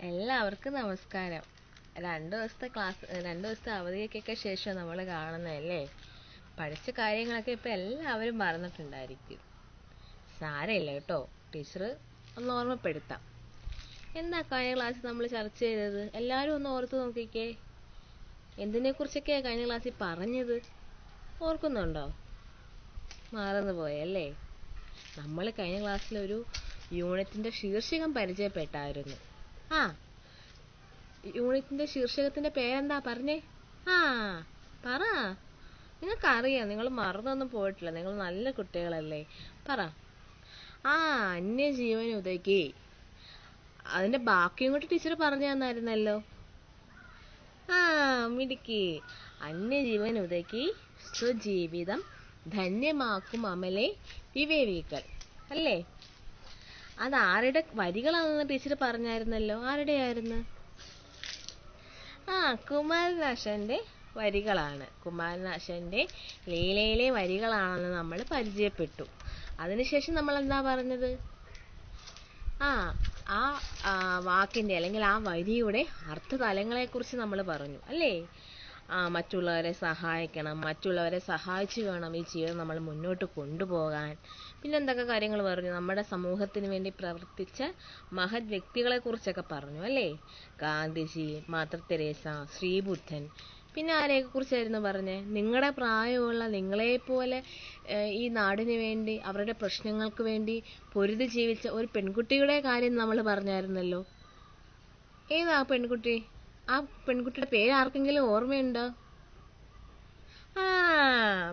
എല്ലാവർക്കും നമസ്കാരം. 2 ദിവസത്തെ അവധിക്കൊക്കെ ശേഷം നമ്മൾ കാണുന്നതല്ലേ. പഠിച്ച കാര്യങ്ങളൊക്കെ ഇപ്പം എല്ലാവരും മറന്നിട്ടുണ്ടായിരിക്കും. സാരമില്ല കേട്ടോ, ടീച്ചർ ഒന്ന് ഓർമ്മപ്പെടുത്താം. എന്താ കഴിഞ്ഞ ക്ലാസ്സിൽ നമ്മൾ ചർച്ച ചെയ്തത്? എല്ലാവരും ഒന്ന് ഓർത്ത് നോക്കിക്കേ. എന്തിനെക്കുറിച്ചൊക്കെയാണ് കഴിഞ്ഞ ക്ലാസ്സിൽ പറഞ്ഞത്? ഓർക്കുന്നുണ്ടോ? മറന്നു പോയല്ലേ. നമ്മൾ കഴിഞ്ഞ ക്ലാസ്സിൽ ഒരു യൂണിറ്റിന്റെ ശീർഷകം പരിചയപ്പെട്ടായിരുന്നു. ആ, യൂണിറ്റിന്റെ ശീർഷകത്തിന്റെ പേരെന്താ പറഞ്ഞേ? ആ, പറ. നിങ്ങൾക്കറിയാം, നിങ്ങൾ മറന്നൊന്നും പോയിട്ടില്ല, നിങ്ങൾ നല്ല കുട്ടികളല്ലേ. പറ. ആ, അന്യജീവൻ ഉദകി. അതിന്റെ ബാക്കിയും കൂടി ടീച്ചർ പറഞ്ഞു തന്നായിരുന്നല്ലോ. ആ, മിടുക്കി. അന്യജീവൻ ഉദകി സ്വജീവിതം ധന്യമാക്കും അമലെ വിവേകികൾ അല്ലേ? അത് ആരുടെ വരികളാണെന്ന് ടീച്ചർ പറഞ്ഞായിരുന്നല്ലോ. ആരുടെയായിരുന്നു? ആ, കുമാരനാശാന്റെ വരികളാണ്. കുമാരനാശാന്റെ ലീലയിലെ വരികളാണെന്ന് നമ്മൾ പരിചയപ്പെട്ടു. അതിനുശേഷം നമ്മൾ എന്താ പറഞ്ഞത്? ആ ആ വാക്കിന്റെ അല്ലെങ്കിൽ ആ വരിയുടെ അർത്ഥതലങ്ങളെ കുറിച്ച് നമ്മൾ പറഞ്ഞു അല്ലേ? മറ്റുള്ളവരെ സഹായിക്കണം, മറ്റുള്ളവരെ സഹായിച്ചു വേണം ഈ ജീവിതം നമ്മൾ മുന്നോട്ട് കൊണ്ടുപോകാൻ. പിന്നെ എന്തൊക്കെ കാര്യങ്ങൾ പറഞ്ഞു? നമ്മുടെ സമൂഹത്തിന് വേണ്ടി പ്രവർത്തിച്ച മഹത് വ്യക്തികളെ കുറിച്ചൊക്കെ പറഞ്ഞു അല്ലേ? ഗാന്ധിജി, മദർ തെരേസ, ശ്രീബുദ്ധൻ. പിന്നെ ആരെയൊക്കെ കുറിച്ചായിരുന്നു പറഞ്ഞേ? നിങ്ങളുടെ പ്രായമുള്ള നിങ്ങളെപ്പോലെ ഈ നാടിന് വേണ്ടി, അവരുടെ പ്രശ്നങ്ങൾക്ക് വേണ്ടി പൊരുതി ജീവിച്ച ഒരു പെൺകുട്ടിയുടെ കാര്യം നമ്മൾ പറഞ്ഞായിരുന്നല്ലോ. ഏതാ പെൺകുട്ടി? ആ പെൺകുട്ടിയുടെ പേര് ആർക്കെങ്കിലും ഓർമ്മയുണ്ടോ? ആ,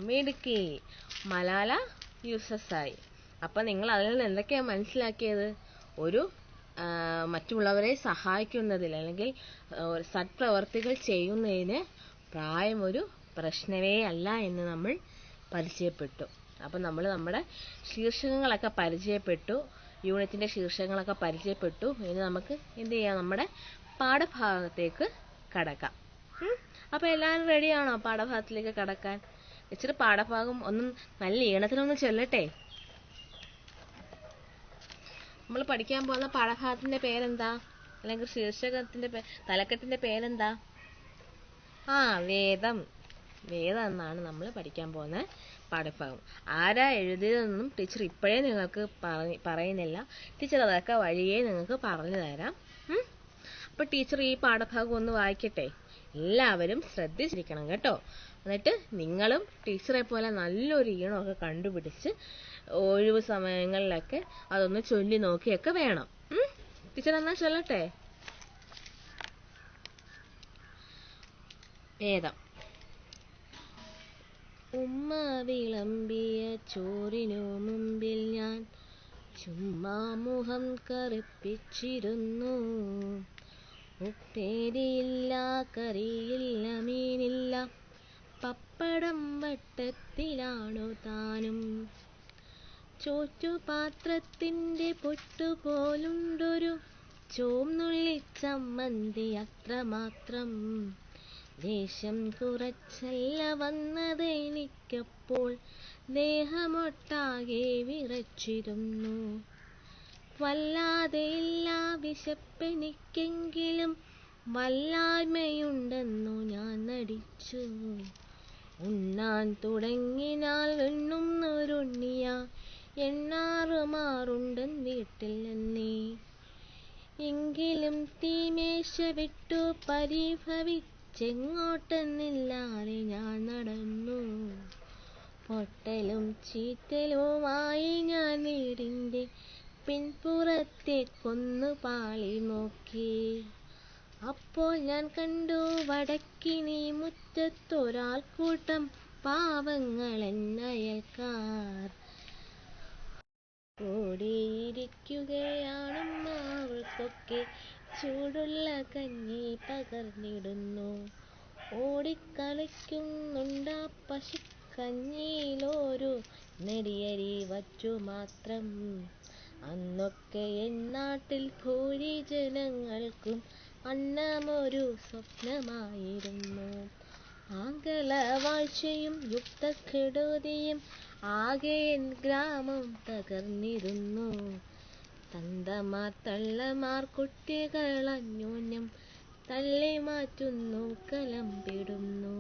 മിടുക്കി, മലാല യൂസഫ്സായി. അപ്പൊ നിങ്ങൾ അതിൽ നിന്ന് എന്തൊക്കെയാ മനസ്സിലാക്കിയത്? ഒരു മറ്റുള്ളവരെ സഹായിക്കുന്നതിൽ അല്ലെങ്കിൽ സത്പ്രവർത്തികൾ ചെയ്യുന്നതിന് പ്രായം ഒരു പ്രശ്നമേ അല്ല എന്ന് നമ്മൾ പരിചയപ്പെട്ടു. അപ്പം നമ്മൾ നമ്മുടെ ശീർഷകങ്ങളൊക്കെ പരിചയപ്പെട്ടു, യൂണിറ്റിന്റെ ശീർഷകങ്ങളൊക്കെ പരിചയപ്പെട്ടു. ഇനി നമുക്ക് എന്ത് ചെയ്യാം? നമ്മുടെ പാഠഭാഗത്തേക്ക് കടക്കാം. അപ്പൊ എല്ലാവരും റെഡിയാണോ പാഠഭാഗത്തിലേക്ക് കടക്കാൻ? ഇച്ചിരി പാഠഭാഗം ഒന്നും നല്ല ഈണത്തിലൊന്ന് ചൊല്ലട്ടെ. നമ്മൾ പഠിക്കാൻ പോകുന്ന പാഠഭാഗത്തിന്റെ പേരെന്താ? അല്ലെങ്കിൽ ശീർഷകത്തിന്റെ തലക്കെട്ടിന്റെ പേരെന്താ? ആ, വേദം. വേദം എന്നാണ് നമ്മൾ പഠിക്കാൻ പോകുന്ന പാഠഭാഗം. ആരാ എഴുതിയതെന്നും ടീച്ചർ ഇപ്പോഴേ നിങ്ങൾക്ക് പറയുന്നില്ല. ടീച്ചർ അതൊക്കെ വഴിയേ നിങ്ങൾക്ക് പറഞ്ഞു തരാം. അപ്പൊ ടീച്ചർ ഈ പാഠഭാഗം ഒന്ന് വായിക്കട്ടെ. എല്ലാവരും ശ്രദ്ധിച്ചിരിക്കണം കേട്ടോ. എന്നിട്ട് നിങ്ങളും ടീച്ചറെ പോലെ നല്ലൊരു ഈണമൊക്കെ കണ്ടുപിടിച്ച് ഒഴിവ് സമയങ്ങളിലൊക്കെ അതൊന്ന് ചൊല്ലി നോക്കിയൊക്കെ വേണം. ടീച്ചർ എന്നാ ചൊല്ലട്ടെ. വേദം. ഉമ്മ വിളമ്പിയ ചോറിനു മുമ്പിൽ ഞാൻ ചുമ്മാ മുഖം കറുപ്പിച്ചിരുന്നു. ഉപ്പേരിയില്ല, കറിയില്ല, മീനില്ല, പപ്പടം വട്ടത്തിലാണു താനും. ചോറ്റുപാത്രത്തിന്റെ പൊട്ടുപോലുണ്ടൊരു ചോന്നുള്ളി ചമ്മന്തി, അത്രമാത്രം. ദേഷ്യം കുറച്ചല്ല വന്നത് എനിക്കപ്പോൾ, ദേഹമൊട്ടാകെ വിറച്ചിരുന്നു. വല്ലാതെയില്ല വിശപ്പെനിക്കെങ്കിലും വല്ലായ്മയുണ്ടെന്നു ഞാൻ നടിച്ചു. ഉണ്ണാൻ തുടങ്ങിനാൽ എണ്ണുന്നൊരുണ്ണിയ, എണ്ണാറുമാറുണ്ടൻ വീട്ടിൽ എന്നേ. എങ്കിലും തീമേശ വിട്ടു പരിഭവിച്ചെങ്ങോട്ടെന്നില്ലാതെ ഞാൻ നടന്നു. പൊട്ടലും ചീറ്റലുമായി ഞാൻ വീടിന്റെ പിൻപുറത്തേക്കൊന്നു പാളി നോക്കി. അപ്പോൾ ഞാൻ കണ്ടു വടക്കിനി മുറ്റത്തൊരാൾക്കൂട്ടം പാവങ്ങളെന്നയൽക്കാർ കൂടിയിരിക്കുകയാണുമ്മ അവൾക്കൊക്കെ ചൂടുള്ള കഞ്ഞി പകർന്നിടുന്നു. ഓടിക്കളിക്കുന്നുണ്ടാ പശുക്കഞ്ഞിയിലൊരു നെടിയരി വറ്റു മാത്രം. അന്നൊക്കെ എന്നാട്ടിൽ ഭൂരിജനങ്ങൾക്കും അന്നമൊരു സ്വപ്നമായിരുന്നു. ആംഗലവാഴ്ചയും യുദ്ധക്കെടുതിയും ആകെ എൻ ഗ്രാമം തകർന്നിരുന്നു. തന്തമാർ തള്ളമാർ കുട്ടികൾ അന്യോന്യം തള്ളി മാറ്റുന്നു കലമ്പിടുന്നു.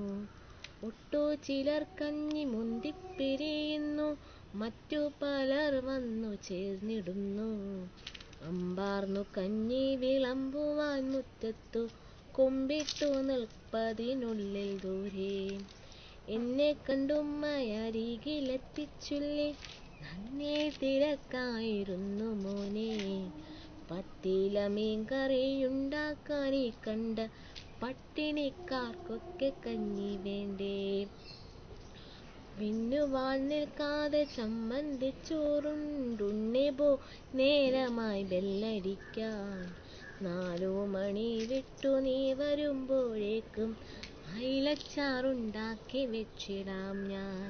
ഒട്ടു ചിലർ കഞ്ഞി മുന്തിപ്പിരിയുന്നു, മറ്റു പലർ വന്നു ചേർന്നിടുന്നു. അമ്പാർന്നു കഞ്ഞി വിളമ്പുവാൻ മുറ്റത്തു കുമ്പിട്ടു നിൽപ്പതിനുള്ളിൽ ദൂരെ. എന്നെ കണ്ടുമ്മയരികിലെത്തിച്ചൊല്ലി, നന്നേ തിരക്കായിരുന്നു മോനെ, പത്തില മീൻകറിയുണ്ടാക്കാൻ ഈ കണ്ട പട്ടിണിക്കാർക്കൊക്കെ കഞ്ഞി വേണ്ടേ. വിന്നുവാൻ നിൽക്കാതെ ചമ്മന്തിച്ചോറുണ്ടുണ്ണി പോ, നേരമായി ബെല്ലടിക്കാൻ. 4 മണി വിട്ടു നീ വരുമ്പോഴേക്കും അയിലച്ചാറുണ്ടാക്കി വെച്ചിടാം ഞാൻ.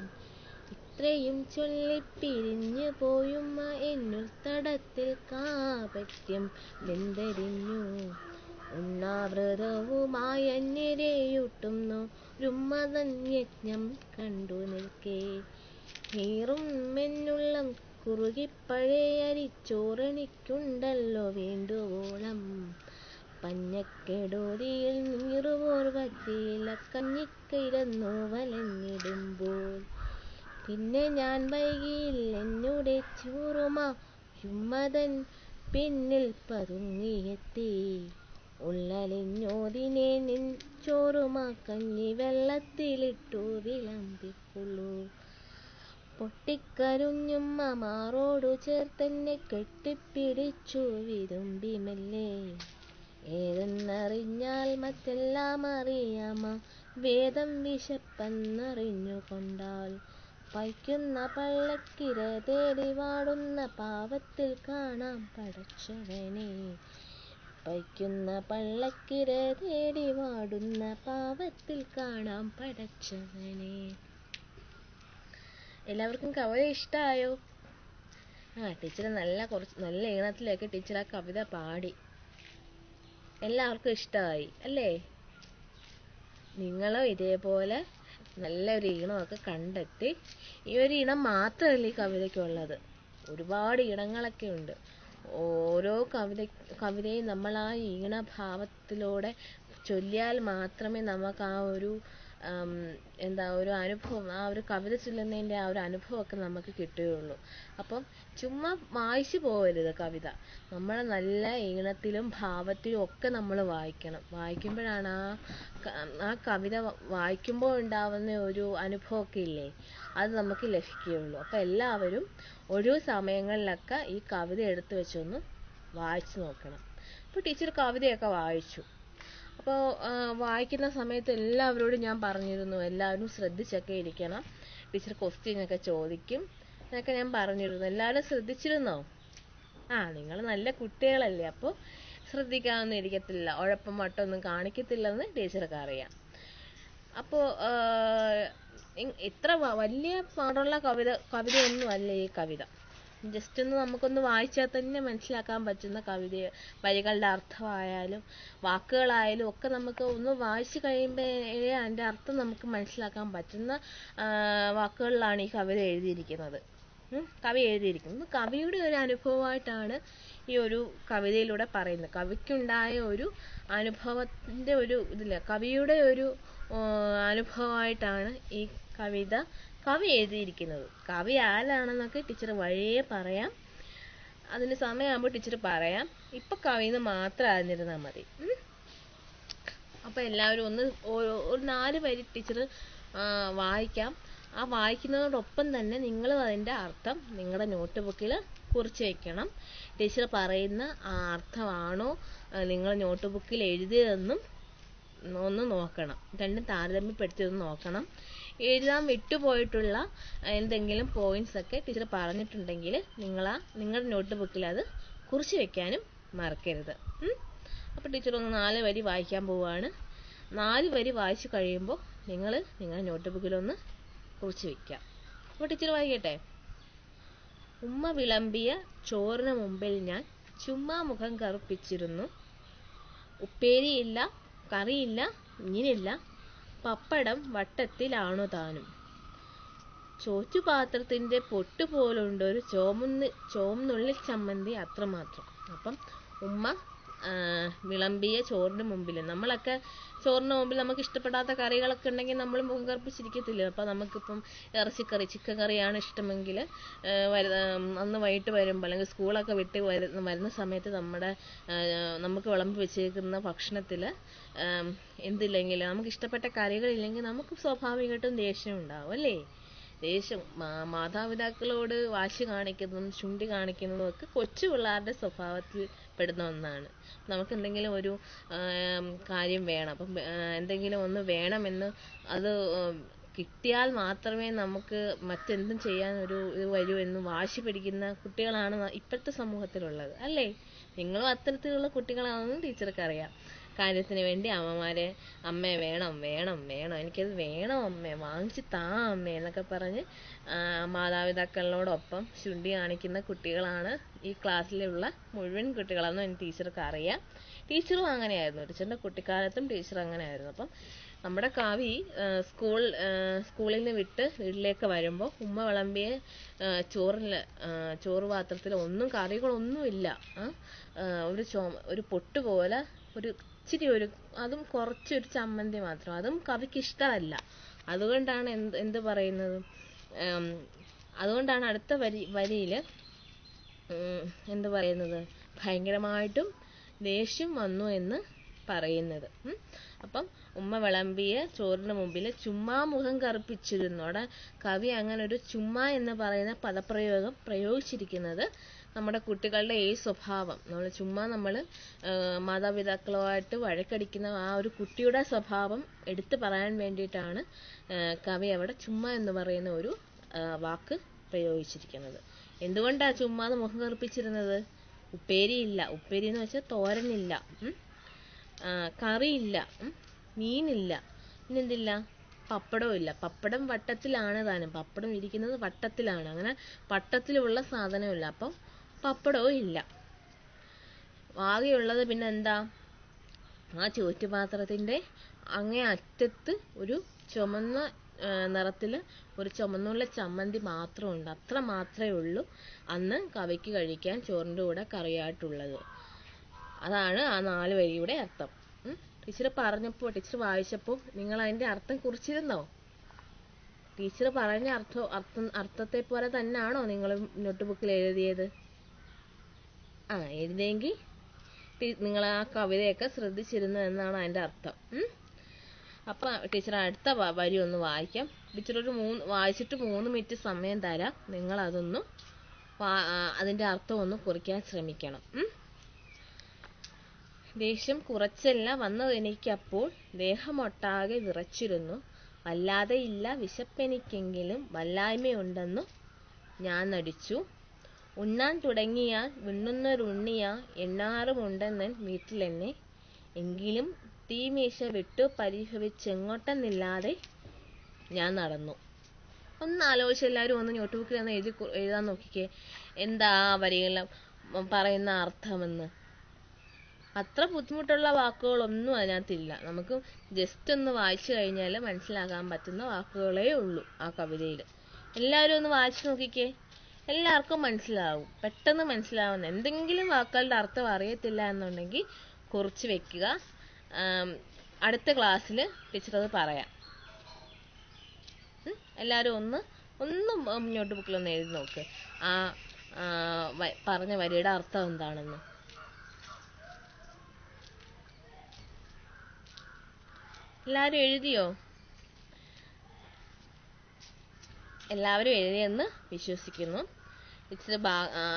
ഇത്രയും ചൊല്ലിപ്പിരിഞ്ഞു പോയുമ്മ എന്നുൾത്തടത്തിൽ കാപട്യം വെന്തരിഞ്ഞു. ഉണ്ണാവ്രതവുമായി അന്യരെയൂട്ടുന്നു രുമ്മതൻ യജ്ഞം കണ്ടു നിൽക്കേ. നീറും എന്നുള്ളം കുറുകിപ്പഴയ അരിച്ചോറെനിക്കുണ്ടല്ലോ വേണ്ടുവോളം. പഞ്ഞക്കെടുതിയിൽ നീറുവോർ വറ്റിയില കഞ്ഞിക്കിരന്നു വലഞ്ഞിടുമ്പോൾ. പിന്നെ ഞാൻ വൈകിയിൽ എന്നുടെ ചോറുമ രുമ്മതൻ പിന്നിൽ പതുങ്ങിയെത്തി. ഉള്ളലിഞ്ഞോതിനെ നിൻ ചോറുമ കഞ്ഞി വെള്ളത്തിലിട്ടു വിളമ്പിക്കൊള്ളൂ. പൊട്ടിക്കരഞ്ഞുമ്മ മാറോടു ചേർത്തെന്നെ കെട്ടിപ്പിടിച്ചു വിതുമ്പി മെല്ലെ. ഏതെന്നറിഞ്ഞാൽ മറ്റെല്ലാം അറിയാമ, വേദം വിശപ്പെന്നറിഞ്ഞുകൊണ്ടാൽ. പൈക്കുന്ന പള്ളക്കിര തേടി വാടുന്ന പാവത്തിൽ കാണാം പടച്ചവനെ. പൈക്കുന്ന പള്ളക്കിര തേടി വാടുന്ന പാവത്തിൽ കാണാം പടച്ചവനെ. എല്ലാവർക്കും കവിത ഇഷ്ടമായോ? ടീച്ചർ നല്ല ഈണത്തിലൊക്കെ ടീച്ചർ ആ കവിത പാടി. എല്ലാവർക്കും ഇഷ്ടമായി അല്ലേ? നിങ്ങളും ഇതേപോലെ നല്ലൊരു ഈണമൊക്കെ കണ്ടെത്തി. ഈ ഒരു ഈണം മാത്രമല്ല ഈ കവിതയ്ക്കുള്ളത്, ഒരുപാട് ഈണങ്ങളൊക്കെ ഉണ്ട്. ഓരോ കവിതയും നമ്മൾ ആ ഈണഭാവത്തിലൂടെ ചൊല്ലിയാൽ മാത്രമേ നമുക്ക് ആ ഒരു ഒരു അനുഭവം, ആ ഒരു കവിത ചൊല്ലുന്നതിൻ്റെ ആ ഒരു അനുഭവമൊക്കെ നമുക്ക് കിട്ടുകയുള്ളൂ. അപ്പം ചുമ്മാ വായിച്ചു പോകരുത് കവിത. നമ്മൾ നല്ല ഈണത്തിലും ഭാവത്തിലും ഒക്കെ നമ്മൾ വായിക്കണം. വായിക്കുമ്പോഴാണ് ആ കവിത വായിക്കുമ്പോൾ ഉണ്ടാവുന്ന ഒരു അനുഭവമൊക്കെ ഇല്ലേ, അത് നമുക്ക് ലഭിക്കുകയുള്ളൂ. അപ്പം എല്ലാവരും ഒഴിവു സമയങ്ങളിലൊക്കെ ഈ കവിത എടുത്തു വെച്ചൊന്ന് വായിച്ചു നോക്കണം. അപ്പോൾ ടീച്ചർ കവിതയൊക്കെ വായിച്ചു. അപ്പോൾ വായിക്കുന്ന സമയത്ത് എല്ലാവരോടും ഞാൻ പറഞ്ഞിരുന്നു, എല്ലാവരും ശ്രദ്ധിച്ചൊക്കെ ഇരിക്കണം, ടീച്ചർ ക്വസ്റ്റ്യനൊക്കെ ചോദിക്കും എന്നൊക്കെ ഞാൻ പറഞ്ഞിരുന്നു. എല്ലാവരും ശ്രദ്ധിച്ചിരുന്നോ? നിങ്ങൾ നല്ല കുട്ടികളല്ലേ, അപ്പോൾ ശ്രദ്ധിക്കാനൊന്നും ഇരിക്കത്തില്ല, ഉഴപ്പം മട്ടൊന്നും കാണിക്കത്തില്ലെന്ന് ടീച്ചർക്ക് അറിയാം. അപ്പോൾ ഇത്ര വലിയ പാടുള്ള കവിതയൊന്നും അല്ല ഈ കവിത. ജസ്റ്റ് ഒന്ന് നമുക്കൊന്ന് വായിച്ചാൽ തന്നെ മനസ്സിലാക്കാൻ പറ്റുന്ന വരികളുടെ അർത്ഥമായാലും വാക്കുകളായാലും ഒക്കെ നമുക്ക് ഒന്ന് വായിച്ചു കഴിയുമ്പോഴേ അതിൻ്റെ അർത്ഥം നമുക്ക് മനസ്സിലാക്കാൻ പറ്റുന്ന വാക്കുകളിലാണ് ഈ കവിത എഴുതിയിരിക്കുന്നത്. കവിയുടെ ഒരു അനുഭവമായിട്ടാണ് ഈ ഒരു കവിതയിലൂടെ പറയുന്നത്. കവിക്കുണ്ടായ ഒരു അനുഭവത്തിൻ്റെ ഒരു ഇതില്ല, കവിയുടെ ഒരു അനുഭവമായിട്ടാണ് ഈ കവി എഴുതിയിരിക്കുന്നത്. കവി ആരാണെന്നൊക്കെ ടീച്ചർ വഴിയേ പറയാം, അതിന് സമയമാകുമ്പോൾ ടീച്ചർ പറയാം. ഇപ്പം കവിന്ന് മാത്രം അറിഞ്ഞിരുന്നാൽ മതി. അപ്പോൾ എല്ലാവരും ഒരു 4 വരി ടീച്ചർ വായിക്കാം. ആ വായിക്കുന്നതോടൊപ്പം തന്നെ നിങ്ങളും അതിൻ്റെ അർത്ഥം നിങ്ങളുടെ നോട്ട് ബുക്കിൽ കുറിച്ച് വയ്ക്കണം. ടീച്ചർ പറയുന്ന ആ അർത്ഥമാണോ നിങ്ങൾ നോട്ട് ബുക്കിൽ എഴുതിയതെന്നും ഒന്ന് നോക്കണം. രണ്ടും താരതമ്യപ്പെടുത്തി ഒന്ന് നോക്കണം. എഴുതാൻ വിട്ടുപോയിട്ടുള്ള എന്തെങ്കിലും പോയിന്റ്സ് ഒക്കെ ടീച്ചർ പറഞ്ഞിട്ടുണ്ടെങ്കിൽ നിങ്ങളുടെ നോട്ട് ബുക്കിൽ അത് കുറിച്ച് വെക്കാനും മറക്കരുത്. അപ്പോൾ ടീച്ചർ ഒന്ന് 4 വരി വായിക്കാൻ പോവുകയാണ്. 4 വരി വായിച്ചു കഴിയുമ്പോൾ നിങ്ങളുടെ നോട്ട് ബുക്കിലൊന്ന് കുറിച്ച് വയ്ക്കാം. അപ്പോൾ ടീച്ചർ വായിക്കട്ടെ. ഉമ്മ വിളമ്പിയ ചോറിന് മുമ്പിൽ ഞാൻ ചുമ്മാ മുഖം കറുപ്പിച്ചിരുന്നു. ഉപ്പേരിയില്ല, കറിയില്ല, മീനില്ല, പപ്പടം വട്ടത്തിലാണു താനും. ചോറ്റുപാത്രത്തിന്റെ പൊട്ടുപോലുണ്ട് ഒരു ചോമന്നുള്ളി ചമ്മന്തി അത്രമാത്രം. അപ്പം ഉമ്മ വിളമ്പിയ ചോറിന് മുമ്പിൽ, നമ്മളൊക്കെ ചോറിന് മുമ്പിൽ നമുക്ക് ഇഷ്ടപ്പെടാത്ത കറികളൊക്കെ ഉണ്ടെങ്കിൽ നമ്മൾ മുഖം കറുപ്പിച്ചിരിക്കത്തില്ല. അപ്പം നമുക്കിപ്പം ഇറച്ചിക്കറി, ചിക്കൻ കറിയാണ് ഇഷ്ടമെങ്കിൽ അന്ന് വൈകിട്ട് വരുമ്പോൾ അല്ലെങ്കിൽ സ്കൂളൊക്കെ വിട്ട് വരുന്ന സമയത്ത് നമുക്ക് വിളമ്പി വെച്ചേക്കുന്ന ഭക്ഷണത്തിൽ എന്തില്ലെങ്കിൽ നമുക്ക് ഇഷ്ടപ്പെട്ട കറികളില്ലെങ്കിൽ നമുക്ക് സ്വാഭാവികമായിട്ടും ദേഷ്യം ഉണ്ടാവും അല്ലേ? ദേഷ്യം മാതാപിതാക്കളോട് വാശി കാണിക്കുന്നതും ചുണ്ടി കാണിക്കുന്നതും ഒക്കെ കൊച്ചു പിള്ളേരുടെ സ്വഭാവത്തിൽ പെടുന്ന ഒന്നാണ്. നമുക്ക് എന്തെങ്കിലും ഒരു കാര്യം വേണം, അപ്പം എന്തെങ്കിലും ഒന്ന് വേണമെന്ന് അത് കിട്ടിയാൽ മാത്രമേ നമുക്ക് മറ്റെന്തും ചെയ്യാൻ ഇത് വരൂ എന്ന് വാശി പിടിക്കുന്ന കുട്ടികളാണ് ഇപ്പോഴത്തെ സമൂഹത്തിലുള്ളത് അല്ലേ? നിങ്ങളും അത്തരത്തിലുള്ള കുട്ടികളാണെന്ന് ടീച്ചർക്ക് അറിയാം. കാര്യത്തിന് വേണ്ടി അമ്മേ വേണം വേണം വേണം, എനിക്കത് വേണം അമ്മേ, വാങ്ങിച്ച് താ അമ്മേ എന്നൊക്കെ പറഞ്ഞ് മാതാപിതാക്കളോടൊപ്പം ചുണ്ടി കാണിക്കുന്ന കുട്ടികളാണ് ഈ ക്ലാസ്സിലുള്ള മുഴുവൻ കുട്ടികളെന്നും എനിക്ക് ടീച്ചർക്ക് അറിയാം. ടീച്ചറും അങ്ങനെയായിരുന്നു, ടീച്ചറിൻ്റെ കുട്ടിക്കാലത്തും ടീച്ചർ അങ്ങനെയായിരുന്നു. അപ്പം നമ്മുടെ കാവി സ്കൂളിൽ നിന്ന് വിട്ട് വീട്ടിലേക്ക് വരുമ്പോൾ ഉമ്മ വിളമ്പിയ ചോറ് പാത്രത്തിൽ കറികളൊന്നുമില്ല, ഒരു പൊട്ട് പോലെ ഇച്ചിരി അതും കുറച്ചൊരു ചമ്മന്തി മാത്രം, അതും കവിക്ക് ഇഷ്ടമല്ല. അതുകൊണ്ടാണ് എന്ത് പറയുന്നത്, അതുകൊണ്ടാണ് അടുത്ത വരിയിൽ എന്ത് പറയുന്നത്, ഭയങ്കരമായിട്ടും ദേഷ്യം വന്നു എന്ന് പറയുന്നത്. അപ്പം ഉമ്മ വിളമ്പിയ ചോറിന് മുമ്പിൽ ചുമ്മാ മുഖം കറുപ്പിച്ചിരുന്നു. അവിടെ കവി അങ്ങനെ ഒരു ചുമ്മാ എന്ന് പറയുന്ന പദപ്രയോഗം പ്രയോഗിച്ചിരിക്കുന്നത് നമ്മുടെ കുട്ടികളുടെ ഈ സ്വഭാവം, നമ്മൾ മാതാപിതാക്കളുമായിട്ട് വഴക്കടിക്കുന്ന ആ ഒരു കുട്ടിയുടെ സ്വഭാവം എടുത്തു പറയാൻ വേണ്ടിയിട്ടാണ് കവി അവിടെ ചുമ്മാ എന്ന് പറയുന്ന ഒരു വാക്ക് പ്രയോഗിച്ചിരിക്കുന്നത്. എന്തുകൊണ്ടാണ് ചുമ്മാതെ മുഖം കറുപ്പിച്ചിരുന്നത്? ഉപ്പേരിയില്ല, ഉപ്പേരി എന്ന് വെച്ചാൽ തോരനില്ല, കറിയില്ല, മീനില്ല, പിന്നെന്തില്ല, പപ്പടവും ഇല്ല. പപ്പടം വട്ടത്തിലാണ് താനും, പപ്പടം ഇരിക്കുന്നത് വട്ടത്തിലാണ്, അങ്ങനെ വട്ടത്തിലുള്ള സാധനമില്ല, അപ്പം പപ്പടവും ഇല്ല. ആകെയുള്ളത് പിന്നെന്താ, ആ ചോറ്റുപാത്രത്തിൻ്റെ അങ്ങേ അറ്റത്ത് ഒരു ചുമന്ന നിറത്തിൽ ഒരു ചുമന്നുള്ള ചമ്മന്തി മാത്രമുണ്ട്. അത്ര മാത്രമേ ഉള്ളൂ അന്ന് കവിക്ക് കഴിക്കാൻ ചോറിൻ്റെ കൂടെ കറിയായിട്ടുള്ളത്. അതാണ് ആ 4 വരിയുടെ അർത്ഥം. ടീച്ചർ വായിച്ചപ്പോൾ നിങ്ങൾ അതിൻ്റെ അർത്ഥം കുറിച്ചിരുന്നോ? ടീച്ചർ പറഞ്ഞ അർത്ഥത്തെ പോലെ തന്നെയാണോ നിങ്ങൾ നോട്ട് ബുക്കിൽ എഴുതിയത്? എഴുതിയെങ്കിൽ നിങ്ങൾ ആ കവിതയൊക്കെ ശ്രദ്ധിച്ചിരുന്നു എന്നാണ് അതിൻ്റെ അർത്ഥം. അപ്പം ടീച്ചർ അടുത്ത വരി ഒന്ന് വായിക്കാം. ടീച്ചർ വായിച്ചിട്ട് 3 മിനിറ്റ് സമയം തരാം. നിങ്ങൾ അതിൻ്റെ അർത്ഥം ഒന്ന് കുറിക്കാൻ ശ്രമിക്കണം. ദേഷ്യം കുറച്ചല്ല വന്നതെനിക്കപ്പോൾ, ദേഹമൊട്ടാകെ വിറച്ചിരുന്നു. വല്ലാതെയില്ല വിശപ്പെനിക്കെങ്കിലും വല്ലായ്മയുണ്ടെന്നു ഞാൻ നടിച്ചു. ഉണ്ണാൻ തുടങ്ങിയാൽ വിണ്ണുന്നൊരുണ്ണിയാ എണ്ണാറുമുണ്ടെന്നൻ വീട്ടിലെന്നെ. എങ്കിലും തീമീശ വിട്ടു പരിഭവിച്ചെങ്ങോട്ടെന്നില്ലാതെ ഞാൻ നടന്നു. ഒന്ന് ആലോചിച്ച് എല്ലാവരും ഒന്ന് നോട്ട് ബുക്കിൽ ഒന്ന് എഴുതാൻ നോക്കിക്കേ, എന്താ ആ വരികളെല്ലാം പറയുന്ന അർത്ഥമെന്ന്. അത്ര ബുദ്ധിമുട്ടുള്ള വാക്കുകളൊന്നും അതിനകത്തില്ല. നമുക്ക് ജസ്റ്റ് ഒന്ന് വായിച്ചു കഴിഞ്ഞാൽ മനസ്സിലാക്കാൻ പറ്റുന്ന വാക്കുകളേ ഉള്ളൂ ആ കവിതയിൽ. എല്ലാവരും ഒന്ന് വായിച്ചു നോക്കിക്കേ, എല്ലാവർക്കും മനസ്സിലാവും, പെട്ടെന്ന് മനസ്സിലാവുന്ന. എന്തെങ്കിലും വാക്കുകളുടെ അർത്ഥം അറിയത്തില്ല എന്നുണ്ടെങ്കിൽ കുറിച്ച് വെക്കുക. അടുത്ത ക്ലാസ്സിൽ ടീച്ചർ അത് പറയാം. എല്ലാവരും ഒന്ന് നോട്ട് ബുക്കിലൊന്ന് എഴുതി നോക്ക് ആ പറഞ്ഞ വരിയുടെ അർത്ഥം എന്താണെന്ന്. എല്ലാവരും എഴുതിയോ? എല്ലാവരും എഴുതിയെന്ന് വിശ്വസിക്കുന്നു. ടീച്ചർ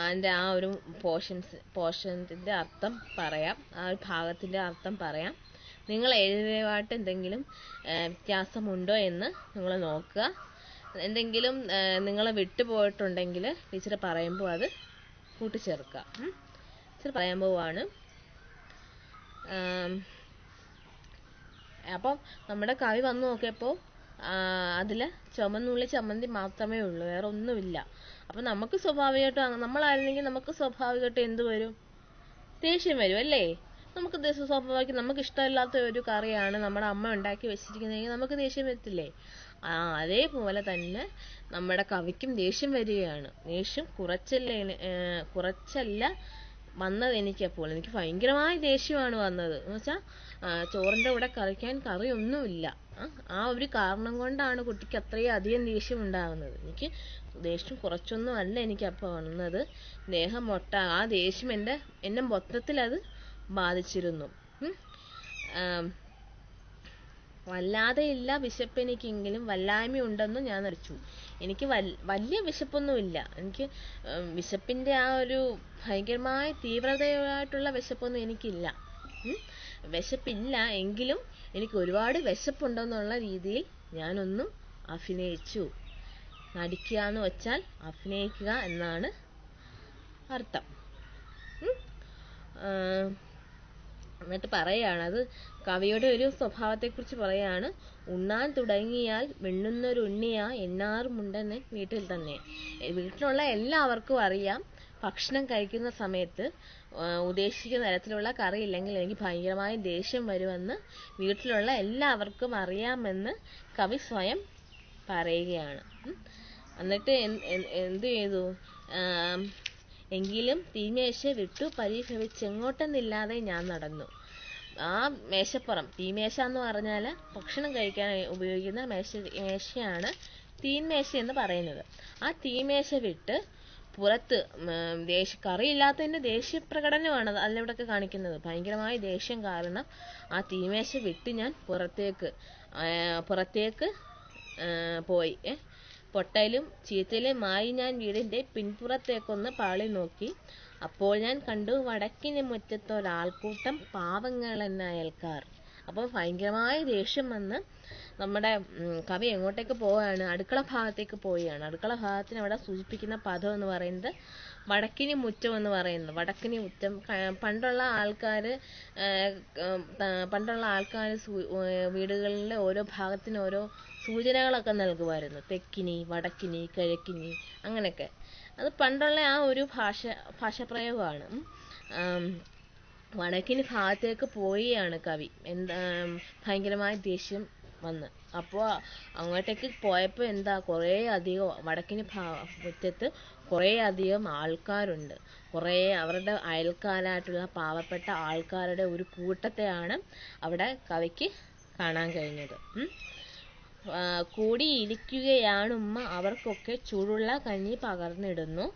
അതിൻ്റെ ആ ഒരു പോർഷൻ്റെ അർത്ഥം പറയാം, ആ ഒരു ഭാഗത്തിൻ്റെ അർത്ഥം പറയാം. നിങ്ങൾ എഴുതിയതായിട്ട് എന്തെങ്കിലും വ്യത്യാസമുണ്ടോ എന്ന് നിങ്ങൾ നോക്കുക. എന്തെങ്കിലും നിങ്ങൾ വിട്ടുപോയിട്ടുണ്ടെങ്കിൽ ടീച്ചർ പറയുമ്പോൾ അത് കൂട്ടിച്ചേർക്കുക. ടീച്ചർ പറയാൻ പോവാണ്. അപ്പം നമ്മുടെ കവി വന്നു നോക്കിയപ്പോൾ അതിൽ ചുമന്നുള്ളി ചമ്മന്തി മാത്രമേ ഉള്ളൂ, വേറെ ഒന്നുമില്ല. അപ്പം നമുക്ക് സ്വാഭാവികമായിട്ടും, നമ്മളായിരുന്നെങ്കിൽ നമുക്ക് സ്വാഭാവികമായിട്ടും എന്ത് വരും? ദേഷ്യം വരും അല്ലേ? നമുക്ക് സ്വാഭാവികം നമുക്ക് ഇഷ്ടമില്ലാത്ത ഒരു കറിയാണ് നമ്മുടെ അമ്മ ഉണ്ടാക്കി വെച്ചിരിക്കുന്നതെങ്കിൽ നമുക്ക് ദേഷ്യം വരത്തില്ലേ? അതേപോലെ തന്നെ നമ്മുടെ കവിക്കും ദേഷ്യം വരികയാണ്. ദേഷ്യം കുറച്ചല്ല വന്നത് എനിക്കപ്പോൾ. എനിക്ക് ഭയങ്കരമായ ദേഷ്യമാണ് വന്നത്. എന്ന് വെച്ചാൽ ചോറിൻ്റെ കൂടെ കഴിക്കാൻ കറിയൊന്നുമില്ല. ആ ഒരു കാരണം കൊണ്ടാണ് കുട്ടിക്ക് അത്രയും അധികം ദേഷ്യം ഉണ്ടാകുന്നത്. എനിക്ക് ദേഷ്യം കുറച്ചൊന്നും അല്ല എനിക്കപ്പോൾ വന്നത്. ആ ദേഷ്യം എന്നെ മൊത്തത്തിൽ അത് ബാധിച്ചിരുന്നു. വല്ലാതെയില്ല വിശപ്പെനിക്കെങ്കിലും വല്ലായ്മയുണ്ടെന്ന് ഞാൻ നടിച്ചു. എനിക്ക് വലിയ വിശപ്പൊന്നുമില്ല. എനിക്ക് വിശപ്പിൻ്റെ ആ ഒരു ഭയങ്കരമായ തീവ്രതയായിട്ടുള്ള വിശപ്പൊന്നും എനിക്കില്ല. വിശപ്പില്ല എങ്കിലും എനിക്ക് ഒരുപാട് വിശപ്പുണ്ടെന്നുള്ള രീതിയിൽ ഞാനൊന്നും അഭിനയിച്ചു. നടിക്കുക എന്ന് വെച്ചാൽ അഭിനയിക്കുക എന്നാണ് അർത്ഥം. എന്നിട്ട് പറയാണ്, അത് കവിയുടെ ഒരു സ്വഭാവത്തെക്കുറിച്ച് പറയാണ്. ഉണ്ണാൻ തുടങ്ങിയാൽ വെണ്ണുന്നൊരുണ്ണിയാ എന്നാറുമുണ്ടെന്ന് വീട്ടിൽ തന്നെ. വീട്ടിലുള്ള എല്ലാവർക്കും അറിയാം, ഭക്ഷണം കഴിക്കുന്ന സമയത്ത് ഉദ്ദേശിക്കുന്ന തരത്തിലുള്ള കറി ഇല്ലെങ്കിൽ എനിക്ക് ഭയങ്കരമായ ദേഷ്യം വരുമെന്ന് വീട്ടിലുള്ള എല്ലാവർക്കും അറിയാമെന്ന് കവി സ്വയം പറയുകയാണ്. എന്നിട്ട് എന്ത് ചെയ്തു? എങ്കിലും തീമേശ വിട്ടു പരിഭവിച്ചെങ്ങോട്ടെന്നില്ലാതെ ഞാൻ നടന്നു. ആ മേശപ്പുറം, തീമേശ എന്ന് പറഞ്ഞാൽ ഭക്ഷണം കഴിക്കാൻ ഉപയോഗിക്കുന്ന മേശയാണ് തീന്മേശ എന്ന് പറയുന്നത്. ആ തീമേശ വിട്ട് പുറത്ത് കറിയില്ലാത്തതിൻ്റെ ദേഷ്യപ്രകടനമാണ് അതിലൂടെയൊക്കെ കാണിക്കുന്നത്. ഭയങ്കരമായ ദേഷ്യം കാരണം ആ തീമേശ വിട്ട് ഞാൻ പുറത്തേക്ക് പോയി. പൊട്ടലും ചീത്തലുമായി ഞാൻ വീടിൻ്റെ പിൻപുറത്തേക്കൊന്ന് പാളി നോക്കി. അപ്പോൾ ഞാൻ കണ്ടു വടക്കിന് മുറ്റത്തൊരാൾക്കൂട്ടം പാവങ്ങളെന്ന അയൽക്കാർ. അപ്പോൾ ഭയങ്കരമായ ദേഷ്യം വന്ന് നമ്മുടെ കവി എങ്ങോട്ടേക്ക് പോവുകയാണ്? അടുക്കള ഭാഗത്തേക്ക് പോവുകയാണ്. അടുക്കള ഭാഗത്തിന് അവിടെ സൂചിപ്പിക്കുന്ന പദം എന്ന് പറയുന്നത് വടക്കിനി മുറ്റം എന്ന് പറയുന്നത്. വടക്കിനി മുറ്റം പണ്ടുള്ള ആൾക്കാർ വീടുകളിലെ ഓരോ ഭാഗത്തിന് ഓരോ സൂചനകളൊക്കെ നൽകുമായിരുന്നു. തെക്കിനി, വടക്കിനി, കിഴക്കിനി, അങ്ങനെയൊക്കെ. അത് പണ്ടുള്ള ആ ഒരു ഭാഷാപ്രയോഗമാണ്. വടക്കിനി ഭാഗത്തേക്ക് പോവുകയാണ് കവി. ഭയങ്കരമായ ദേഷ്യം വന്ന്. അപ്പോൾ അങ്ങോട്ടേക്ക് പോയപ്പോൾ കുറേ അധികം വടക്കിനി മുറ്റത്ത് കുറേ അധികം ആൾക്കാരുണ്ട്. അവരുടെ അയൽക്കാരായിട്ടുള്ള പാവപ്പെട്ട ആൾക്കാരുടെ ഒരു കൂട്ടത്തെയാണ് അവിടെ കവിക്ക് കാണാൻ കഴിഞ്ഞത്. കൂടിയിരിക്കുകയാണുമ്മ, അവർക്കൊക്കെ ചൂടുള്ള കഞ്ഞി പകർന്നിടുന്നു.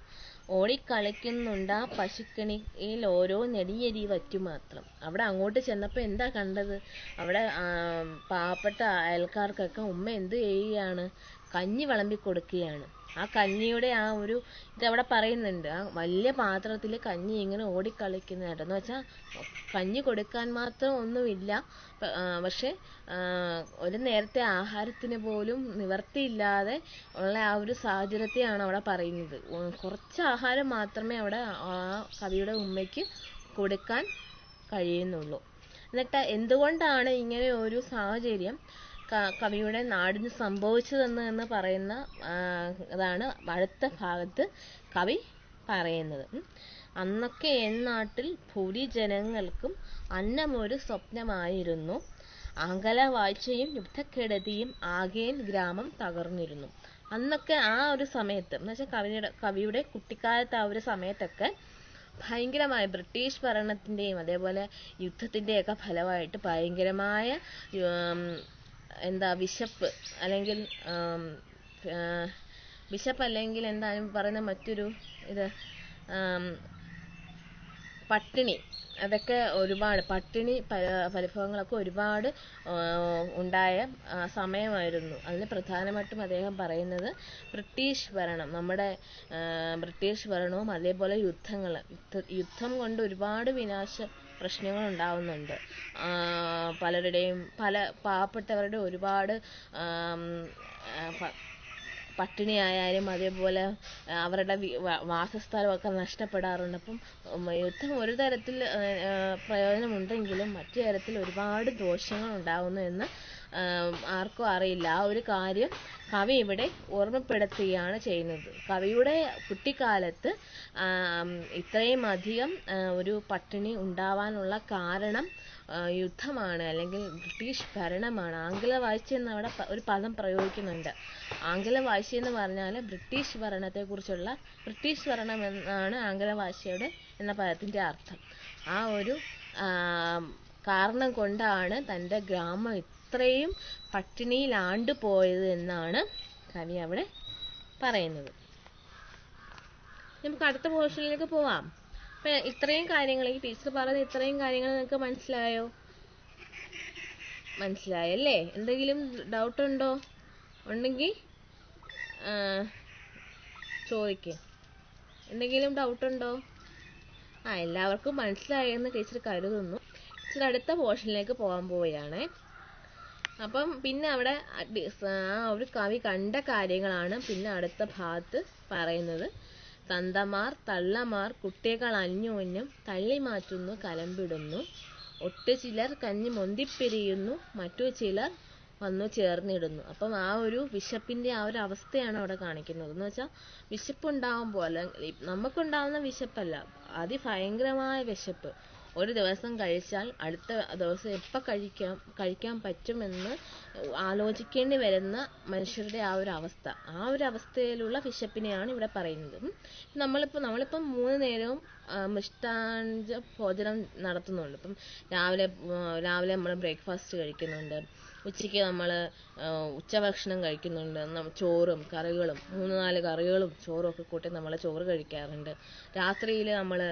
ഓടിക്കളിക്കുന്നുണ്ടാ പശുക്കണിയിൽ ഓരോ നെടിയരി വറ്റു മാത്രം. അവിടെ അങ്ങോട്ട് ചെന്നപ്പോൾ എന്താ കണ്ടത്? അവിടെ പാവപ്പെട്ട അയൽക്കാർക്കൊക്കെ ഉമ്മ എന്ത് ചെയ്യുകയാണ്? കഞ്ഞി വിളമ്പി കൊടുക്കുകയാണ്. ആ കഞ്ഞിയുടെ ആ ഒരു ഇതവിടെ പറയുന്നുണ്ട്. ആ വലിയ പാത്രത്തിൽ കഞ്ഞി ഇങ്ങനെ ഓടിക്കളിക്കുന്നതായിട്ട്. എന്ന് വെച്ചാൽ കഞ്ഞി കൊടുക്കാൻ മാത്രം ഒന്നുമില്ല, പക്ഷെ ഒരു നേരത്തെ ആഹാരത്തിന് പോലും നിവർത്തിയില്ലാതെ ഉള്ള ആ ഒരു സാഹചര്യത്തെയാണ് അവിടെ പറയുന്നത്. കുറച്ച് ആഹാരം മാത്രമേ അവിടെ ആ കവിയുടെ ഉമ്മയ്ക്ക് കൊടുക്കാൻ കഴിയുന്നുള്ളൂ. എന്നിട്ട് എന്തുകൊണ്ടാണ് ഇങ്ങനെ ഒരു സാഹചര്യം കവിയുടെ നാടിന് സംഭവിച്ചതെന്ന് പറയുന്ന അതാണ് അടുത്ത ഭാഗത്ത് കവി പറയുന്നത്. അന്നൊക്കെ നാട്ടിൽ ഭൂരിജനങ്ങൾക്കും അന്നമൊരു സ്വപ്നമായിരുന്നു. ആംഗലവാഴ്ചയും യുദ്ധക്കെടുതിയും ആകേൻ ഗ്രാമം തകർന്നിരുന്നു. അന്നൊക്കെ ആ ഒരു സമയത്ത് എന്ന് വെച്ചാൽ കവിയുടെ കുട്ടിക്കാലത്ത് ആ ഒരു സമയത്തൊക്കെ ഭയങ്കരമായ ബ്രിട്ടീഷ് ഭരണത്തിൻ്റെയും അതേപോലെ യുദ്ധത്തിൻ്റെയൊക്കെ ഫലമായിട്ട് ഭയങ്കരമായ വിശപ്പ് അല്ലെങ്കിൽ വിശപ്പല്ലെങ്കിൽ എന്തായാലും പറയുന്ന മറ്റൊരു ഇത് പട്ടിണി, അതൊക്കെ ഒരുപാട് പട്ടിണി പരിഭവങ്ങളൊക്കെ ഒരുപാട് ഉണ്ടായ സമയമായിരുന്നു. അതിന് പ്രധാനമായിട്ടും അദ്ദേഹം പറയുന്നത് ബ്രിട്ടീഷ് ഭരണം, നമ്മുടെ ബ്രിട്ടീഷ് ഭരണവും അതേപോലെ യുദ്ധം കൊണ്ട് ഒരുപാട് പ്രശ്നങ്ങൾ ഉണ്ടാവുന്നുണ്ട്. പലരുടെയും പാവപ്പെട്ടവരുടെ ഒരുപാട് പട്ടിണിയായാലും അതേപോലെ അവരുടെ വാസസ്ഥലമൊക്കെ നഷ്ടപ്പെടാറുണ്ട്. അപ്പം യുദ്ധം ഒരു തരത്തിൽ പ്രയോജനമുണ്ടെങ്കിലും മറ്റു തരത്തിൽ ഒരുപാട് ദോഷങ്ങൾ ഉണ്ടാകുന്നു എന്ന് ആർക്കും അറിയില്ല. ആ ഒരു കാര്യം കവി ഇവിടെ ഓർമ്മപ്പെടുത്തുകയാണ് ചെയ്യുന്നത്. കവിയുടെ കുട്ടിക്കാലത്ത് ഇത്രയും അധികം ഒരു പട്ടിണി ഉണ്ടാവാനുള്ള കാരണം യുദ്ധമാണ്, അല്ലെങ്കിൽ ബ്രിട്ടീഷ് ഭരണമാണ്. ആംഗ്ലവാഴ്ച എന്ന് അവിടെ ഒരു പദം പ്രയോഗിക്കുന്നുണ്ട്. ആംഗ്ലവാഴ്ച എന്ന് പറഞ്ഞാൽ ബ്രിട്ടീഷ് ഭരണത്തെക്കുറിച്ചുള്ള, ബ്രിട്ടീഷ് ഭരണം എന്നാണ് ആംഗ്ലവാഴ്ചയുടെ എന്ന പദത്തിൻ്റെ അർത്ഥം. ആ ഒരു കാരണം കൊണ്ടാണ് തൻ്റെ ഗ്രാമം ഇത്രയും പട്ടിണിയിലാണ്ടു പോയത് എന്നാണ് കവി അവിടെ പറയുന്നത്. നമുക്ക് അടുത്ത പോർഷനിലേക്ക് പോവാം. അപ്പം ഇത്രയും കാര്യങ്ങൾ, ഈ ടീച്ചർ പറഞ്ഞ ഇത്രയും കാര്യങ്ങൾ നിങ്ങൾക്ക് മനസ്സിലായോ? മനസ്സിലായല്ലേ? എന്തെങ്കിലും ഡൗട്ട് ഉണ്ടോ? ഉണ്ടെങ്കിൽ ചോദിക്കുക. എന്തെങ്കിലും ഡൗട്ട് ഉണ്ടോ? എല്ലാവർക്കും മനസ്സിലായെന്ന് ടീച്ചർ കരുതുന്നു. ടീച്ചർ അടുത്ത പോർഷനിലേക്ക് പോകാൻ പോവുകയാണ്. അപ്പം പിന്നെ അവിടെ ഒരു കവി കണ്ട കാര്യങ്ങളാണ് പിന്നെ അടുത്ത ഭാഗത്ത് പറയുന്നത്. തന്തമാർ തള്ളമാർ കുട്ടികൾ അന്യോന്യം തള്ളിമാറ്റുന്നു കലമ്പിടുന്നു, ഒട്ടു ചിലർ കഞ്ഞി മൊന്തിപ്പിരിയുന്നു, മറ്റു ചിലർ വന്നു ചേർന്നിടുന്നു. അപ്പം ആ ഒരു വിശപ്പിൻ്റെ ആ ഒരു അവസ്ഥയാണ് അവിടെ കാണിക്കുന്നത്. എന്ന് വെച്ചാൽ വിശപ്പുണ്ടാകുമ്പോൾ, നമുക്കുണ്ടാകുന്ന വിശപ്പല്ല, അതിഭയങ്കരമായ വിശപ്പ്. ഒരു ദിവസം കഴിച്ചാൽ അടുത്ത ദിവസം എപ്പോൾ കഴിക്കാൻ പറ്റുമെന്ന് ആലോചിക്കേണ്ടി വരുന്ന മനുഷ്യരുടെ ആ ഒരു അവസ്ഥ, ആ ഒരു അവസ്ഥയിലുള്ള വിശപ്പിനെയാണ് ഇവിടെ പറയുന്നത്. നമ്മളിപ്പം 3 നേരവും മിഷ്ടാഞ്ച ഭോജനം നടത്തുന്നുണ്ട്. ഇപ്പം രാവിലെ നമ്മൾ ബ്രേക്ക്ഫാസ്റ്റ് കഴിക്കുന്നുണ്ട്, ഉച്ചയ്ക്ക് നമ്മൾ ഉച്ചഭക്ഷണം കഴിക്കുന്നുണ്ട്, ചോറും കറികളും 3-4 കറികളും ചോറും ഒക്കെ കൂട്ടി നമ്മൾ ചോറ് കഴിക്കാറുണ്ട്. രാത്രിയിൽ നമ്മൾ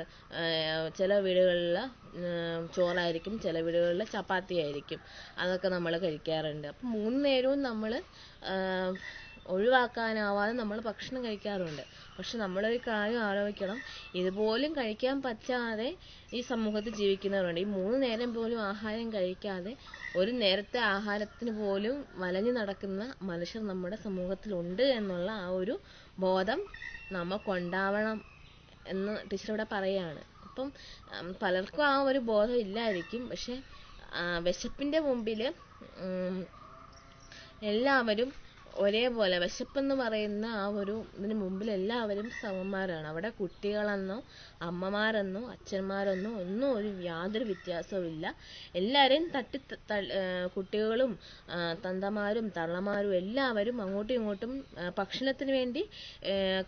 ചില വീടുകളിൽ ചോറായിരിക്കും, ചില വീടുകളിൽ ചപ്പാത്തി ആയിരിക്കും, അതൊക്കെ നമ്മൾ കഴിക്കാറുണ്ട്. അപ്പം 3 നേരവും നമ്മൾ ഒഴിവാക്കാനാവാതെ നമ്മൾ ഭക്ഷണം കഴിക്കാറുണ്ട്. പക്ഷെ നമ്മളൊരു കാര്യം ആലോചിക്കണം, ഇതുപോലും കഴിക്കാൻ പറ്റാതെ ഈ സമൂഹത്തിൽ ജീവിക്കുന്നവരുണ്ട്. ഈ 3 നേരം പോലും ആഹാരം കഴിക്കാതെ ഒരു നേരത്തെ ആഹാരത്തിന് പോലും വലഞ്ഞു നടക്കുന്ന മനുഷ്യർ നമ്മുടെ സമൂഹത്തിലുണ്ട് എന്നുള്ള ആ ഒരു ബോധം നമുക്കുണ്ടാവണം എന്ന് ടീച്ചർ ഇവിടെ പറയുകയാണ്. അപ്പം പലർക്കും ആ ഒരു ബോധം ഇല്ലായിരിക്കും. പക്ഷെ വിശപ്പിൻ്റെ മുമ്പിൽ എല്ലാവരും ഒരേപോലെ, വിശപ്പെന്ന് പറയുന്ന ആ ഒരു ഇതിന് മുമ്പിൽ എല്ലാവരും സമന്മാരാണ്. അവിടെ കുട്ടികളെന്നോ അമ്മമാരെന്നോ അച്ഛന്മാരെന്നോ ഒന്നും യാതൊരു വ്യത്യാസവും ഇല്ല. എല്ലാവരെയും കുട്ടികളും തന്തമാരും തള്ളമാരും എല്ലാവരും അങ്ങോട്ടും ഇങ്ങോട്ടും ഭക്ഷണത്തിന് വേണ്ടി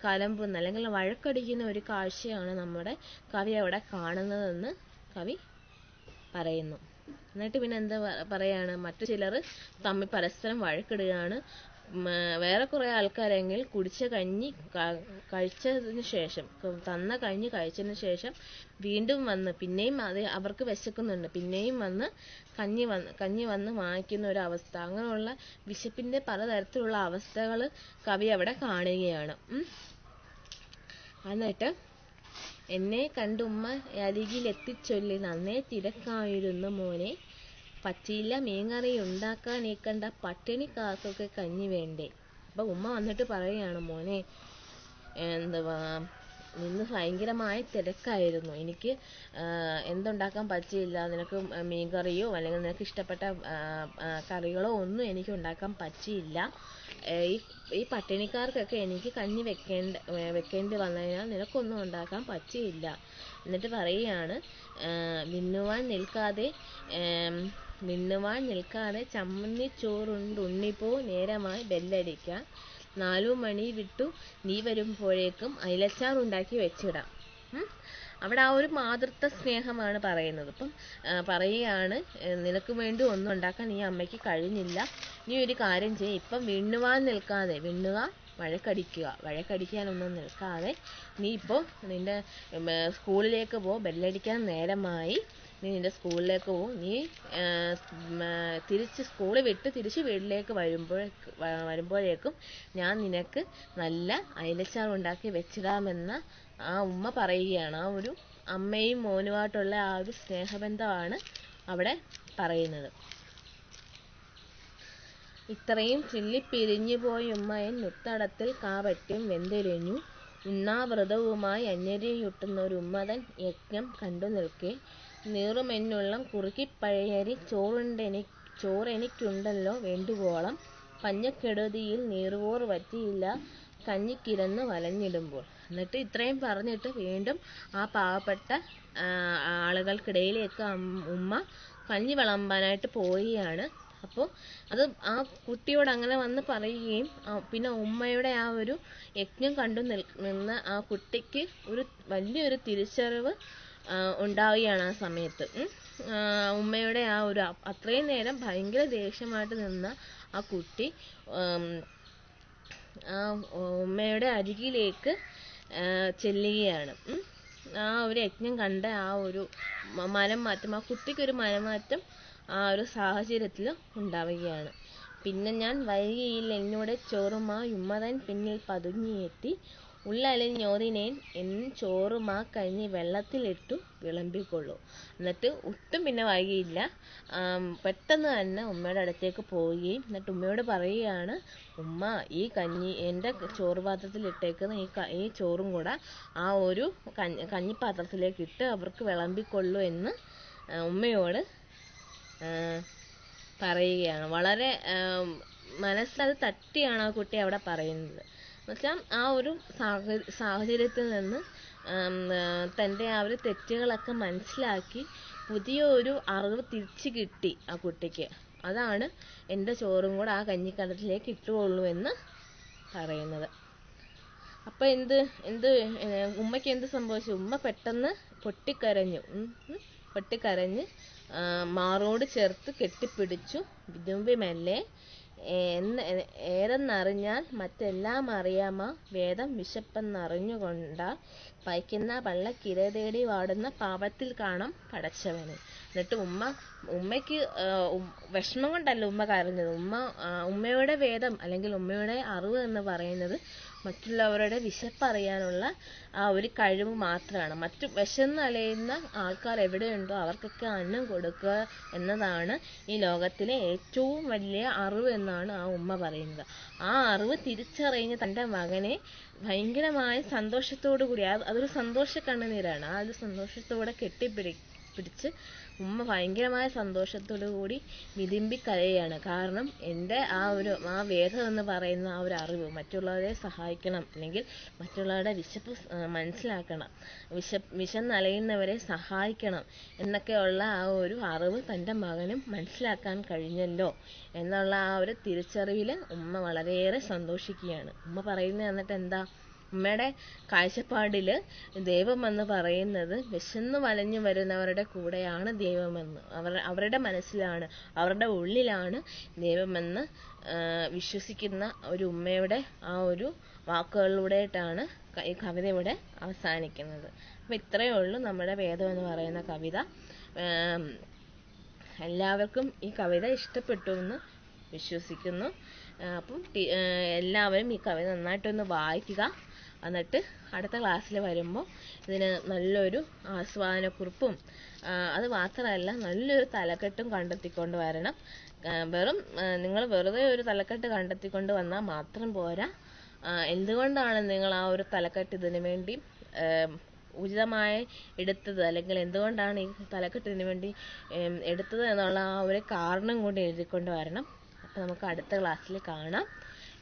കലമ്പുന്ന അല്ലെങ്കിൽ വഴക്കടിക്കുന്ന ഒരു കാഴ്ചയാണ് നമ്മുടെ കവി അവിടെ കാണുന്നതെന്ന് കവി പറയുന്നു. എന്നിട്ട് പിന്നെ എന്താ പറയാണ്, മറ്റു ചിലർ തമ്മിൽ പരസ്പരം വഴക്കിടുകയാണ്. വേറെ കുറേ ആൾക്കാരെങ്കിൽ കുടിച്ച കഞ്ഞി കഴിച്ചതിന് ശേഷം, തന്ന കഞ്ഞി കഴിച്ചതിന് ശേഷം വീണ്ടും വന്ന്, പിന്നെയും അവർക്ക് വിശക്കുന്നുണ്ട്, പിന്നെയും വന്ന് കഞ്ഞി വന്ന് വാങ്ങിക്കുന്ന ഒരു അവസ്ഥ. അങ്ങനെയുള്ള വിശപ്പിൻ്റെ പലതരത്തിലുള്ള അവസ്ഥകൾ കവി അവിടെ കാണുകയാണ്. എന്നിട്ട് എന്നെ കണ്ടുമ്മ അരികിലെത്തിച്ചൊല്ലി, നന്നേ തിരക്കായിരുന്നു മോനെ, പറ്റിയില്ല മീൻകറി ഉണ്ടാക്കാൻ ഈ കണ്ട പട്ടിണിക്കാർക്കൊക്കെ കഞ്ഞി വേണ്ടേ. അപ്പം ഉമ്മ വന്നിട്ട് പറയുകയാണ്, മോനെ നിന്ന് ഭയങ്കരമായ തിരക്കായിരുന്നു, എനിക്ക് എന്തുണ്ടാക്കാൻ പറ്റിയില്ല, നിനക്ക് മീൻകറിയോ അല്ലെങ്കിൽ നിനക്ക് ഇഷ്ടപ്പെട്ട കറികളോ ഒന്നും എനിക്ക് ഉണ്ടാക്കാൻ പറ്റിയില്ല. ഈ പട്ടിണിക്കാർക്കൊക്കെ എനിക്ക് കഞ്ഞി വെക്കേണ്ടി വന്നതിനാൽ നിനക്കൊന്നും ഉണ്ടാക്കാൻ പറ്റിയില്ല. എന്നിട്ട് പറയുകയാണ്, മിന്നുവാൻ നിൽക്കാതെ ചമ്മന്തിച്ചോറുണ്ടുണ്ണിപ്പോ, നേരമായി ബെല്ലടിക്കാൻ 4 മണി വിട്ടു നീ വരുമ്പോഴേക്കും അയിലച്ചാർ ഉണ്ടാക്കി വെച്ചിടാം. അവിടെ ആ ഒരു മാതൃത്വ സ്നേഹമാണ് പറയുന്നത്. അപ്പം പറയുകയാണ്, നിനക്ക് വേണ്ടി ഒന്നും ഉണ്ടാക്കാൻ ഈ അമ്മയ്ക്ക് കഴിഞ്ഞില്ല, നീ ഒരു കാര്യം ചെയ്യ്, ഇപ്പം വഴക്കടിക്കാനൊന്നും നിൽക്കാതെ നീ ഇപ്പോൾ നിൻ്റെ സ്കൂളിലേക്ക് പോ, ബെല്ലടിക്കാൻ നേരമായി, നീ നിൻ്റെ സ്കൂളിലേക്ക് പോ, നീ തിരിച്ച് സ്കൂൾ വിട്ട് തിരിച്ച് വീട്ടിലേക്ക് വരുമ്പോഴേക്കും ഞാൻ നിനക്ക് നല്ല അയിലച്ചാർ ഉണ്ടാക്കി വെച്ചിടാമെന്ന ആ ഉമ്മ പറയുകയാണ്. ആ ഒരു അമ്മയും മോനുമായിട്ടുള്ള ആ ഒരു സ്നേഹബന്ധമാണ് അവിടെ പറയുന്നത്. ഇത്രയും ചൊല്ലിപ്പിരിഞ്ഞു പോയുമ്മയൻ മുത്തടത്തിൽ കാപട്യം വെന്തെരിഞ്ഞു ഉണ്ണാവ്രതവുമായി അന്യരെയൊട്ടുന്നൊരുമ്മതൻ യജ്ഞം കണ്ടു നിൽക്കെ നീറുമെന്നുള്ളം കുറുകിപ്പഴയരി ചോറെനിക്കുണ്ടല്ലോ വേണ്ടുവോളം പഞ്ഞക്കെടുതിയിൽ നീറുവോർ വറ്റിയില്ല കഞ്ഞിക്കിരന്നു വലഞ്ഞിടുമ്പോൾ. എന്നിട്ട് ഇത്രയും പറഞ്ഞിട്ട് വീണ്ടും ആ പാവപ്പെട്ട ആളുകൾക്കിടയിലേക്ക് ഉമ്മ കഞ്ഞി വിളമ്പാനായിട്ട് പോവുകയാണ്. അപ്പോൾ അത് ആ കുട്ടിയോട് അങ്ങനെ വന്ന് പറയുകയും പിന്നെ ഉമ്മയുടെ ആ ഒരു യജ്ഞം കണ്ടു നിന്ന ആ കുട്ടിക്ക് ഒരു വലിയൊരു തിരിച്ചറിവ് ഉണ്ടാവുകയാണ് ആ സമയത്ത്. ഉമ്മയുടെ ആ ഒരു അത്രയും നേരം ഭയങ്കര ദേഷ്യമായിട്ട് നിന്ന ആ കുട്ടി ആ ഉമ്മയുടെ അരികിലേക്ക് ചെല്ലുകയാണ്. ആ ഒരു യജ്ഞം കണ്ട ആ ഒരു മനംമാറ്റം, ആ കുട്ടിക്കൊരു മനംമാറ്റം ആ ഒരു സാഹചര്യത്തിൽ ഉണ്ടാവുകയാണ്. പിന്നെ ഞാൻ വൈകിയില്ല എന്നോട് ചോറുമായുമ്മതൻ പിന്നിൽ പതുങ്ങിയെത്തി ഉള്ളലിഞ്ഞോതിനേൻ എൻ ചോറുമാ കഞ്ഞി വെള്ളത്തിലിട്ടു വിളമ്പിക്കൊള്ളു. എന്നിട്ട് ഒട്ടും പിന്നെ വൈകിയില്ല, പെട്ടെന്ന് തന്നെ ഉമ്മയുടെ അടുത്തേക്ക് പോവുകയും എന്നിട്ട് ഉമ്മയോട് പറയുകയാണ്, ഉമ്മ ഈ കഞ്ഞി എൻ്റെ ചോറുപാത്രത്തിൽ ഇട്ടേക്കുന്ന ഈ ചോറും കൂടെ ആ ഒരു കഞ്ഞിപ്പാത്രത്തിലേക്ക് ഇട്ട് അവർക്ക് വിളമ്പിക്കൊള്ളു എന്ന് ഉമ്മയോട് പറയുകയാണ്. വളരെ മനസ്സിലത് തട്ടിയാണ് ആ കുട്ടി അവിടെ പറയുന്നത്. എന്നുവെച്ചാൽ ആ ഒരു സാഹചര്യത്തിൽ നിന്ന് തൻ്റെ ആ ഒരു തെറ്റുകളൊക്കെ മനസ്സിലാക്കി പുതിയൊരു അറിവ് തിരിച്ചു കിട്ടി ആ കുട്ടിക്ക്. അതാണ് എൻ്റെ ചോറും കൂടെ ആ കഞ്ഞിക്കലത്തിലേക്ക് ഇട്ടുകൊള്ളൂ എന്ന് പറയുന്നത്. അപ്പം ഉമ്മയ്ക്ക് എന്ത് സംഭവിച്ചു? ഉമ്മ പെട്ടെന്ന് പൊട്ടിക്കരഞ്ഞ് മാറോട് ചേർത്ത് കെട്ടിപ്പിടിച്ചു വിതുമ്പി മെല്ലെ, ഏതെന്നറിഞ്ഞാൽ മറ്റെല്ലാം അറിയാമാ വേദം വിശപ്പെന്നറിഞ്ഞുകൊണ്ടാ പയ്ക്കുന്ന പള്ളക്കിര തേടി വാടുന്ന പാപത്തിൽ കാണാം പടച്ചവനെ. എന്നിട്ട് ഉമ്മയ്ക്ക് വിഷമം കൊണ്ടല്ല ഉമ്മ കരഞ്ഞത്. ഉമ്മയുടെ വേദം അല്ലെങ്കിൽ ഉമ്മയുടെ അറിവ് എന്ന് പറയുന്നത് മറ്റുള്ളവരുടെ വിശപ്പറിയാനുള്ള ആ ഒരു കഴിവ് മാത്രമാണ്. മറ്റു വിശന്നലയുന്ന ആൾക്കാർ എവിടെയുണ്ടോ അവർക്കൊക്കെ അന്നം കൊടുക്കുക എന്നതാണ് ഈ ലോകത്തിലെ ഏറ്റവും വലിയ അറിവ് എന്നാണ് ആ ഉമ്മ പറയുന്നത്. ആ അറിവ് തിരിച്ചറിഞ്ഞ് തൻ്റെ മകനെ ഭയങ്കരമായ സന്തോഷത്തോടു കൂടി, അതൊരു സന്തോഷ കണ്ണുനീരാണ്, ആ ഒരു സന്തോഷത്തോടെ കെട്ടിപ്പിടിച്ച് ഉമ്മ ഭയങ്കരമായ സന്തോഷത്തോടു കൂടി വിതുമ്പി കരയുകയാണ്. കാരണം എൻ്റെ ആ വേദം എന്ന് പറയുന്ന ആ ഒരു അറിവ് മറ്റുള്ളവരെ സഹായിക്കണം, അല്ലെങ്കിൽ മറ്റുള്ളവരുടെ വിശപ്പ് മനസ്സിലാക്കണം, വിശന്നലയുന്നവരെ സഹായിക്കണം എന്നൊക്കെയുള്ള ആ ഒരു അറിവ് തൻ്റെ മകനും മനസ്സിലാക്കാൻ കഴിഞ്ഞല്ലോ എന്നുള്ള ആ ഒരു തിരിച്ചറിവിൽ ഉമ്മ വളരെയേറെ സന്തോഷിക്കുകയാണ്. ഉമ്മ പറയുന്നത് എന്നിട്ട് എന്താ? ഉമ്മയുടെ കാഴ്ചപ്പാടിൽ ദൈവമെന്ന് പറയുന്നത് വിശന്ന് വലഞ്ഞു വരുന്നവരുടെ കൂടെയാണ് ദൈവമെന്ന്, അവരുടെ മനസ്സിലാണ്, അവരുടെ ഉള്ളിലാണ് ദൈവമെന്ന് വിശ്വസിക്കുന്ന ഒരു ഉമ്മയുടെ ആ ഒരു വാക്കുകളിലൂടെയായിട്ടാണ് ഈ കവിത ഇവിടെ അവസാനിക്കുന്നത്. അപ്പം ഇത്രയേ ഉള്ളൂ നമ്മുടെ വേദം എന്ന് പറയുന്ന കവിത. എല്ലാവർക്കും ഈ കവിത ഇഷ്ടപ്പെട്ടു എന്ന് വിശ്വസിക്കുന്നു. അപ്പം എല്ലാവരും ഈ കവിത നന്നായിട്ടൊന്ന് വായിക്കുക. എന്നിട്ട് അടുത്ത ക്ലാസ്സിൽ വരുമ്പോൾ ഇതിന് നല്ലൊരു ആസ്വാദനക്കുറിപ്പും അത് മാത്രമല്ല നല്ലൊരു തലക്കെട്ടും കണ്ടെത്തിക്കൊണ്ട് വരണം. നിങ്ങൾ വെറുതെ ഒരു തലക്കെട്ട് കണ്ടെത്തിക്കൊണ്ട് വന്നാൽ മാത്രം പോരാ. എന്തുകൊണ്ടാണ് നിങ്ങൾ ആ ഒരു തലക്കെട്ട് ഇതിനു വേണ്ടി ഉചിതമായി എടുത്തത്, അല്ലെങ്കിൽ എന്തുകൊണ്ടാണ് ഈ തലക്കെട്ട് ഇതിനു വേണ്ടി എടുത്തത് എന്നുള്ള ആ ഒരു കാരണം കൂടി എഴുതിക്കൊണ്ട് വരണം. അപ്പം നമുക്ക് അടുത്ത ക്ലാസ്സിൽ കാണാം.